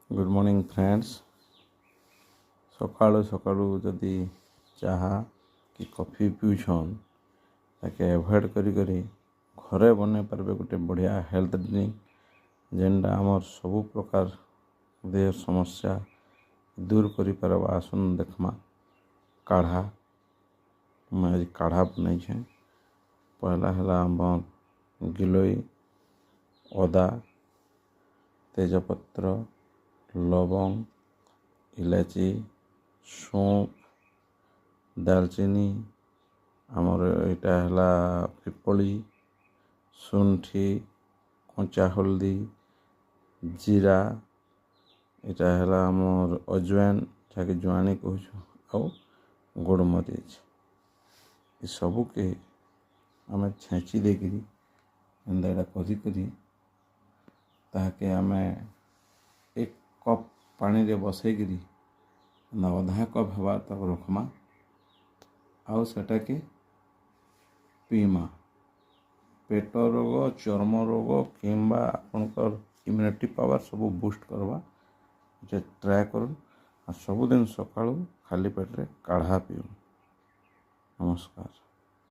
Good morning friends. सकाळू सकाळू जदि चाहा कि कॉफी पिउछन ताके एवॉइड करी घरे बने पारबे गोटे बढ़िया हेल्थ ड्रिंक जेनटा आमर सबु प्रकार देह समस्या दूर करि पारबा। आसन देखमा काढ़ा मैं आज काढ़ा बनै छे। पहला है आम गिलोई, अदा, तेजपत्र, लवंग, इलायची, सौंफ, दालचीनी, आमर इटा है पिपली, शुंठी, कंचा हल्दी, जीरा, इटा है आमर अजवाइन जाके जुआनी कहूँ आउ गोलमरीच ये सबू के आम छेची देकरी एंदा करी ताके आमे एक कप पानी रे बसैकरी अधा कप हवा तक रखमा आउ सेटा के पीमा। पेट रोग, चर्म रोग किंबा आपनकर इम्यूनिटी पावर सब बूस्ट करवा ट्राए करूँ। सबुदिन सकाळू खाली पेट रे काढ़ा पीऊ। नमस्कार।